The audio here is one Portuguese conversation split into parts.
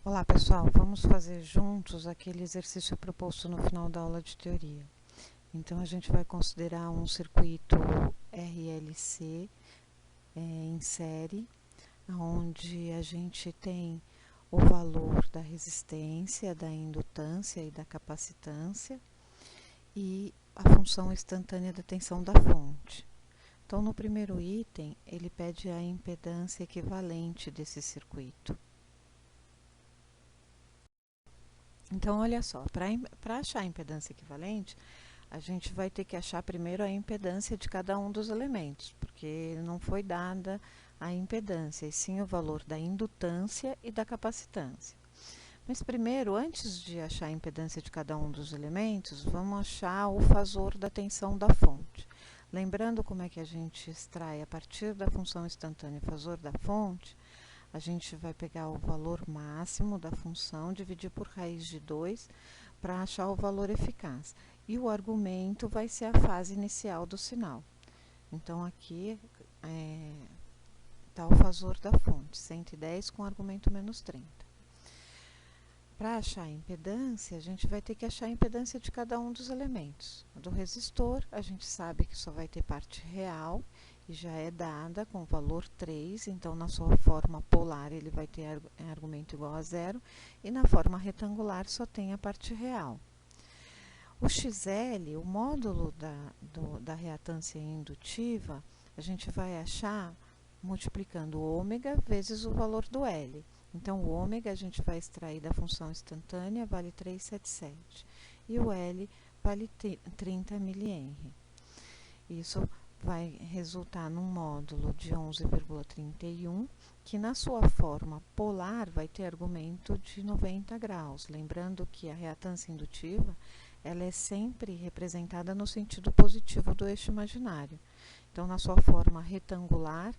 Olá pessoal, vamos fazer juntos aquele exercício proposto no final da aula de teoria. Então a gente vai considerar um circuito RLC em série, onde a gente tem o valor da resistência, da indutância e da capacitância e a função instantânea da tensão da fonte. Então no primeiro item ele pede a impedância equivalente desse circuito. Então, olha só, para achar a impedância equivalente, a gente vai ter que achar primeiro a impedância de cada um dos elementos, porque não foi dada a impedância, e sim o valor da indutância e da capacitância. Mas primeiro, antes de achar a impedância de cada um dos elementos, vamos achar o fasor da tensão da fonte. Lembrando como é que a gente extrai a partir da função instantânea o fasor da fonte, a gente vai pegar o valor máximo da função, dividir por raiz de 2 para achar o valor eficaz. E o argumento vai ser a fase inicial do sinal. Então, aqui está o fasor da fonte, 110 com argumento menos 30. Para achar a impedância, a gente vai ter que achar a impedância de cada um dos elementos. Do resistor, a gente sabe que só vai ter parte real e já é dada com o valor 3, então na sua forma polar ele vai ter argumento igual a zero, e na forma retangular só tem a parte real. O XL, o módulo da reatância indutiva, a gente vai achar multiplicando o ômega vezes o valor do L. Então, o ômega a gente vai extrair da função instantânea, vale 377. E o L vale 30 mH. Isso vai resultar num módulo de 11,31, que na sua forma polar vai ter argumento de 90 graus. Lembrando que a reatância indutiva ela é sempre representada no sentido positivo do eixo imaginário. Então, na sua forma retangular,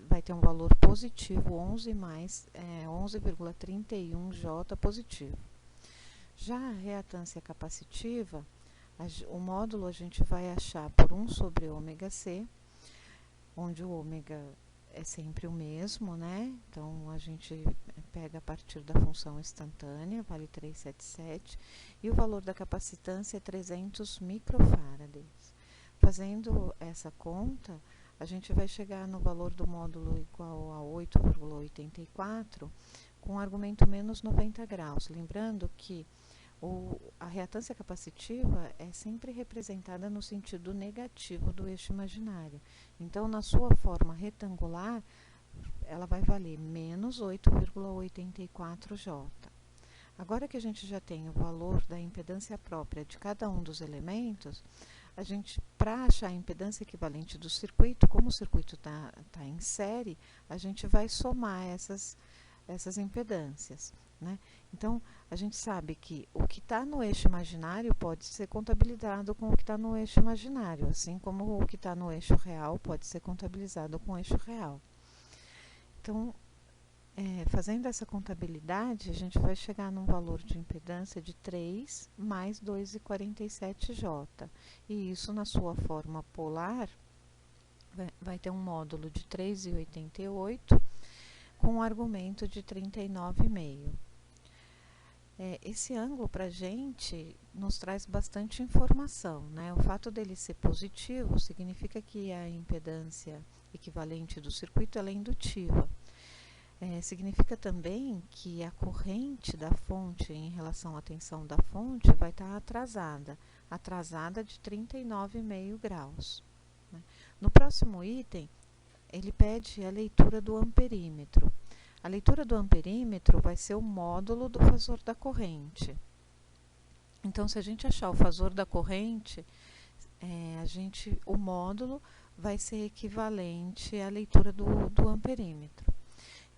vai ter um valor positivo, 11 mais 11,31 J positivo. Já a reatância capacitiva, o módulo a gente vai achar por 1 sobre ômega C, onde o ômega é sempre o mesmo, né? Então, a gente pega a partir da função instantânea, vale 377, e o valor da capacitância é 300 microfarads. Fazendo essa conta, a gente vai chegar no valor do módulo igual a 8,84, com argumento menos 90 graus. Lembrando que a reatância capacitiva é sempre representada no sentido negativo do eixo imaginário. Então, na sua forma retangular, ela vai valer menos 8,84 J. Agora que a gente já tem o valor da impedância própria de cada um dos elementos, a gente, para achar a impedância equivalente do circuito, como o circuito está em série, a gente vai somar essas impedâncias, né? Então, a gente sabe que o que está no eixo imaginário pode ser contabilizado com o que está no eixo imaginário, assim como o que está no eixo real pode ser contabilizado com o eixo real. Então, fazendo essa contabilidade, a gente vai chegar num valor de impedância de 3 mais 2,47 J. E isso, na sua forma polar, vai ter um módulo de 3,88 com um argumento de 39,5. Esse ângulo para a gente nos traz bastante informação, né? O fato dele ser positivo significa que a impedância equivalente do circuito ela é indutiva. Significa também que a corrente da fonte em relação à tensão da fonte vai estar atrasada de 39,5 graus. Né? No próximo item, ele pede a leitura do amperímetro. A leitura do amperímetro vai ser o módulo do fasor da corrente. Então, se a gente achar o fasor da corrente, o módulo vai ser equivalente à leitura do amperímetro.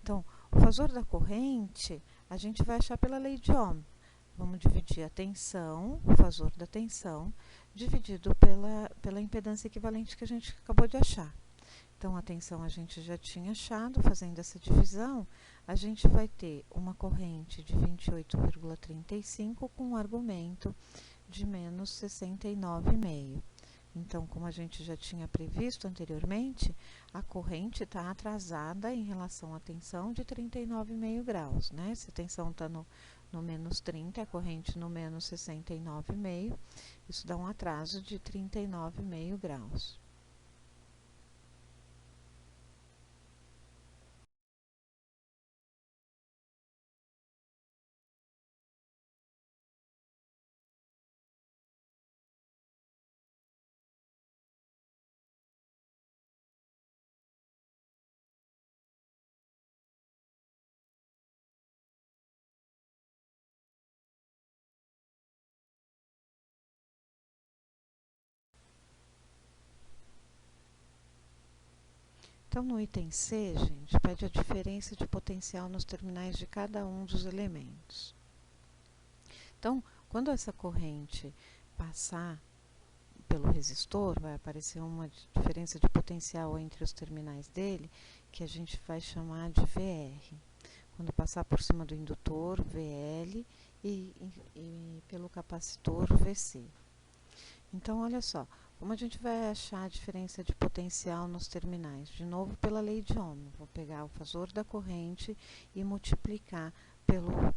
Então, o fasor da corrente a gente vai achar pela lei de Ohm. Vamos dividir a tensão, o fasor da tensão, dividido pela impedância equivalente que a gente acabou de achar. Então, a tensão a gente já tinha achado, fazendo essa divisão, a gente vai ter uma corrente de 28,35 com um argumento de menos 69,5. Então, como a gente já tinha previsto anteriormente, a corrente está atrasada em relação à tensão de 39,5 graus, né? Se a tensão está no menos 30, a corrente no menos 69,5, isso dá um atraso de 39,5 graus. Então, no item C, gente, pede a diferença de potencial nos terminais de cada um dos elementos. Então, quando essa corrente passar pelo resistor, vai aparecer uma diferença de potencial entre os terminais dele, que a gente vai chamar de VR. Quando passar por cima do indutor, VL, e pelo capacitor, VC. Então, olha só, como a gente vai achar a diferença de potencial nos terminais? De novo, pela lei de Ohm. Vou pegar o fasor da corrente e multiplicar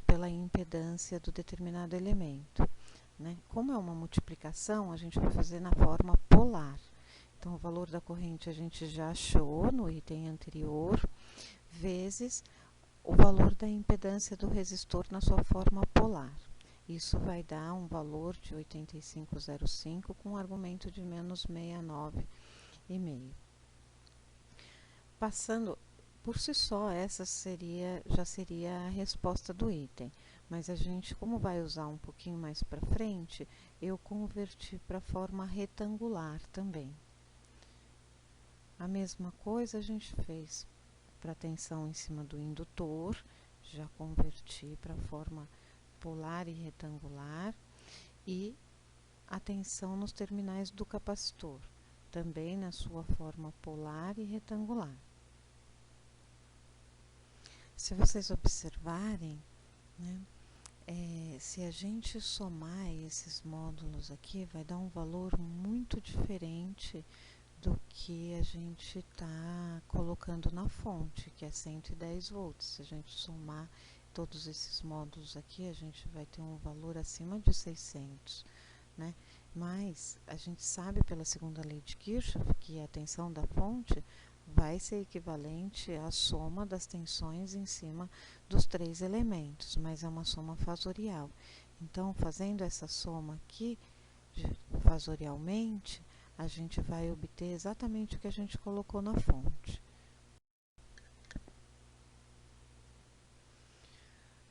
pela impedância do determinado elemento, né? Como é uma multiplicação, a gente vai fazer na forma polar. Então, o valor da corrente a gente já achou no item anterior, vezes o valor da impedância do resistor na sua forma polar. Isso vai dar um valor de 85,05 com um argumento de menos 69,5. Passando por si só, essa já seria a resposta do item. Mas a gente, como vai usar um pouquinho mais para frente, eu converti para a forma retangular também. A mesma coisa a gente fez para a tensão em cima do indutor, já converti para a forma polar e retangular, e a tensão nos terminais do capacitor, também na sua forma polar e retangular. Se vocês observarem, né, se a gente somar esses módulos aqui, vai dar um valor muito diferente do que a gente está colocando na fonte, que é 110 volts. Se a gente somar todos esses módulos aqui, a gente vai ter um valor acima de 600, né? Mas a gente sabe pela segunda lei de Kirchhoff que a tensão da fonte vai ser equivalente à soma das tensões em cima dos três elementos, mas é uma soma fasorial. Então, fazendo essa soma aqui, fasorialmente, a gente vai obter exatamente o que a gente colocou na fonte.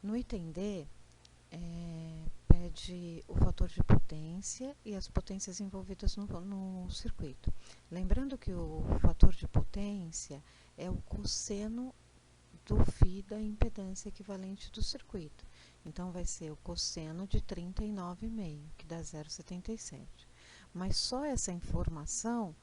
No item D, pede o fator de potência e as potências envolvidas no circuito. Lembrando que o fator de potência é o cosseno do φ da impedância equivalente do circuito. Então, vai ser o cosseno de 39,5, que dá 0,77. Mas só essa informação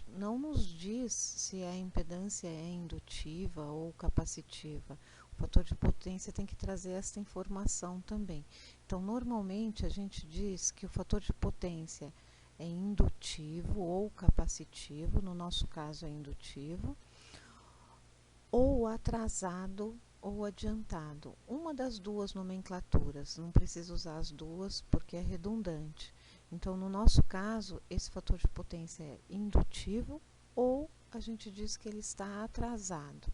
não nos diz se a impedância é indutiva ou capacitiva. O fator de potência tem que trazer essa informação também. Então, normalmente, a gente diz que o fator de potência é indutivo ou capacitivo, no nosso caso é indutivo, ou atrasado ou adiantado. Uma das duas nomenclaturas, não precisa usar as duas porque é redundante. Então, no nosso caso, esse fator de potência é indutivo ou a gente diz que ele está atrasado,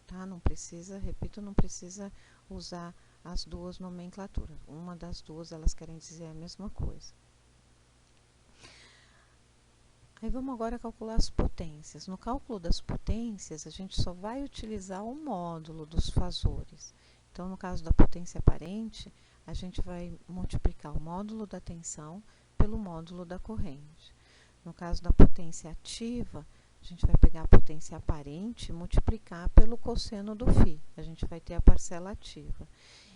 tá? Não precisa, repito, não precisa usar as duas nomenclaturas. Uma das duas, elas querem dizer a mesma coisa. Aí vamos agora calcular as potências. No cálculo das potências, a gente só vai utilizar o módulo dos fasores. Então, no caso da potência aparente, a gente vai multiplicar o módulo da tensão pelo módulo da corrente. No caso da potência ativa, a gente vai pegar a potência aparente e multiplicar pelo cosseno do φ. A gente vai ter a parcela ativa.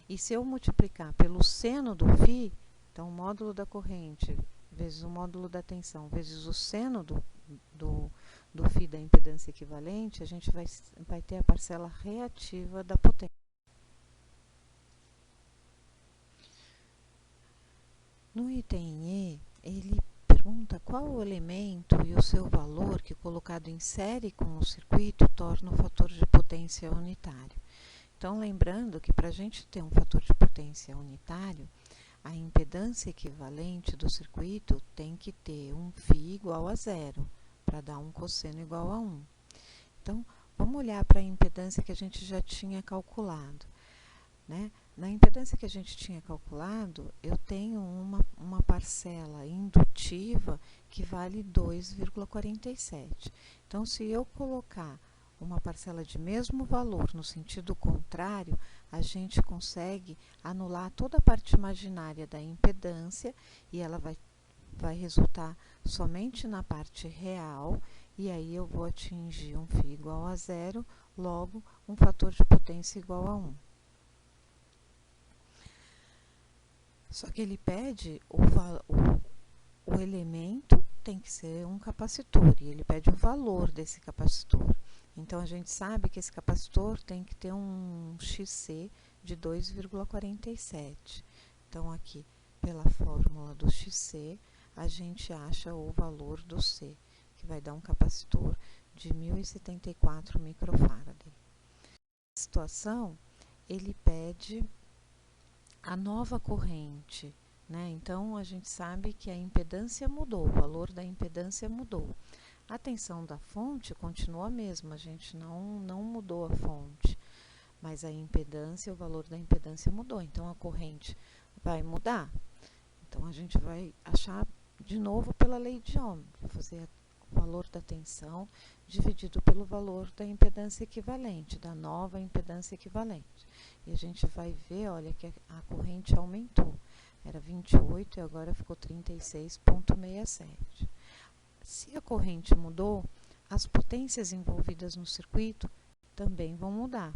E se eu multiplicar pelo seno do φ, então o módulo da corrente vezes o módulo da tensão vezes o seno do φ da impedância equivalente, a gente vai ter a parcela reativa da potência. No item E, ele pergunta qual o elemento e o seu valor que, colocado em série com o circuito, torna o fator de potência unitário. Então, lembrando que para a gente ter um fator de potência unitário, a impedância equivalente do circuito tem que ter um φ igual a zero, para dar um cosseno igual a 1. Então, vamos olhar para a impedância que a gente já tinha calculado, né? Na impedância que a gente tinha calculado, eu tenho uma parcela indutiva que vale 2,47. Então, se eu colocar uma parcela de mesmo valor no sentido contrário, a gente consegue anular toda a parte imaginária da impedância e ela vai resultar somente na parte real, e aí eu vou atingir um φ igual a zero, logo um fator de potência igual a 1. Só que ele pede o elemento tem que ser um capacitor, e ele pede o valor desse capacitor. Então, a gente sabe que esse capacitor tem que ter um XC de 2,47. Então, aqui, pela fórmula do XC, a gente acha o valor do C, que vai dar um capacitor de 1074 microfarad. Nessa situação, ele pede a nova corrente, né? Então, a gente sabe que a impedância mudou, o valor da impedância mudou. A tensão da fonte continua a mesma, a gente não mudou a fonte, mas a impedância, o valor da impedância mudou, então a corrente vai mudar. Então, a gente vai achar de novo pela lei de Ohm, vou fazer o valor da tensão dividido pelo valor da impedância equivalente, da nova impedância equivalente. E a gente vai ver, olha, que a corrente aumentou. Era 28 e agora ficou 36,67. Se a corrente mudou, as potências envolvidas no circuito também vão mudar.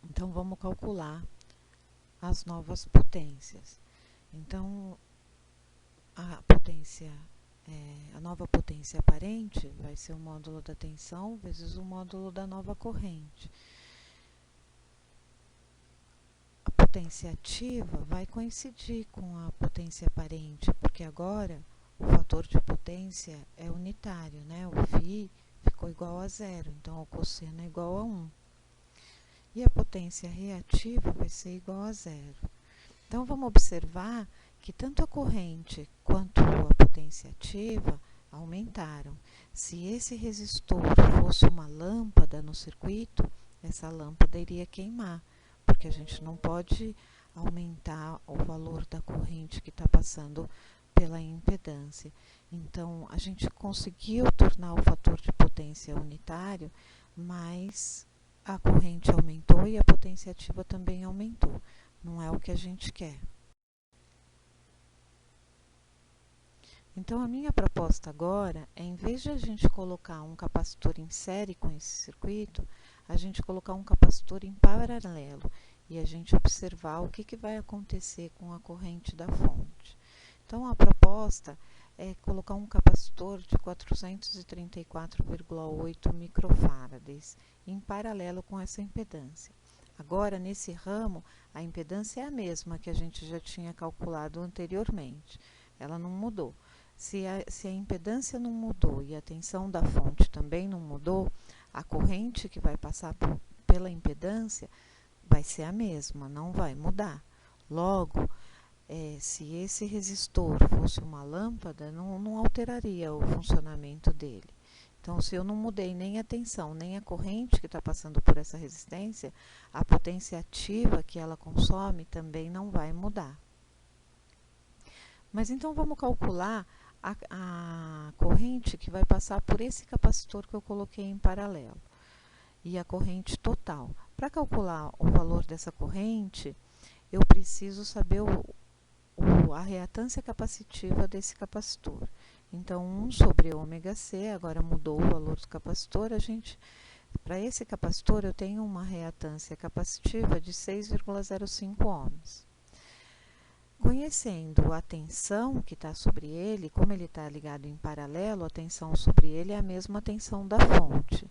Então, vamos calcular as novas potências. Então, a nova potência aparente vai ser o módulo da tensão vezes o módulo da nova corrente. A potência ativa vai coincidir com a potência aparente, porque agora o fator de potência é unitário, né? O φ ficou igual a zero, então o cosseno é igual a 1. E a potência reativa vai ser igual a zero. Então, vamos observar que tanto a corrente quanto a potência ativa aumentaram. Se esse resistor fosse uma lâmpada no circuito, essa lâmpada iria queimar, porque a gente não pode aumentar o valor da corrente que está passando pela impedância. Então, a gente conseguiu tornar o fator de potência unitário, mas a corrente aumentou e a potência ativa também aumentou. Não é o que a gente quer. Então, a minha proposta agora é, em vez de a gente colocar um capacitor em série com esse circuito, a gente colocar um capacitor em paralelo e a gente observar o que vai acontecer com a corrente da fonte. Então, a proposta é colocar um capacitor de 434,8 microfarads em paralelo com essa impedância. Agora, nesse ramo, a impedância é a mesma que a gente já tinha calculado anteriormente. Ela não mudou. Se a impedância não mudou e a tensão da fonte também não mudou, a corrente que vai passar pela impedância vai ser a mesma, não vai mudar. Logo, se esse resistor fosse uma lâmpada, não alteraria o funcionamento dele. Então, se eu não mudei nem a tensão, nem a corrente que está passando por essa resistência, a potência ativa que ela consome também não vai mudar. Mas então, vamos calcular a corrente que vai passar por esse capacitor que eu coloquei em paralelo e a corrente total. Para calcular o valor dessa corrente, eu preciso saber a reatância capacitiva desse capacitor. Então, 1 sobre ômega-C, agora mudou o valor do capacitor, para esse capacitor eu tenho uma reatância capacitiva de 6,05 ohms. Conhecendo a tensão que está sobre ele, como ele está ligado em paralelo, a tensão sobre ele é a mesma tensão da fonte.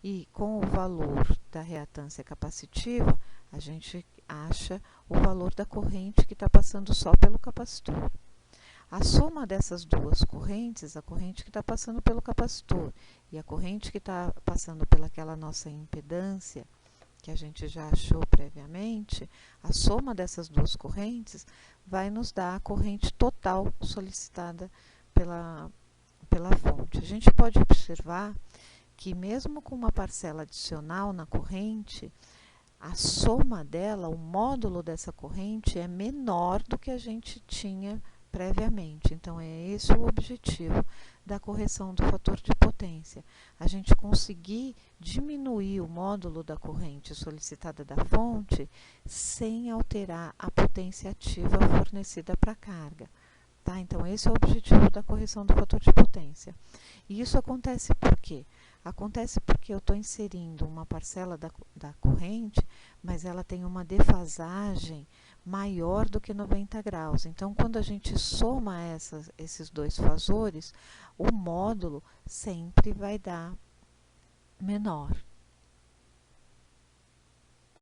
E com o valor da reatância capacitiva, a gente acha o valor da corrente que está passando só pelo capacitor. A soma dessas duas correntes, a corrente que está passando pelo capacitor e a corrente que está passando pelaquela nossa impedância, que a gente já achou previamente, a soma dessas duas correntes vai nos dar a corrente total solicitada pela fonte. A gente pode observar que mesmo com uma parcela adicional na corrente, a soma dela, o módulo dessa corrente é menor do que a gente tinha previamente. Então, é esse o objetivo da correção do fator de potência. A gente conseguir diminuir o módulo da corrente solicitada da fonte sem alterar a potência ativa fornecida para a carga. Tá? Então, esse é o objetivo da correção do fator de potência. E isso acontece por quê? Acontece porque eu estou inserindo uma parcela da corrente, mas ela tem uma defasagem maior do que 90 graus. Então, quando a gente soma esses dois fasores, o módulo sempre vai dar menor.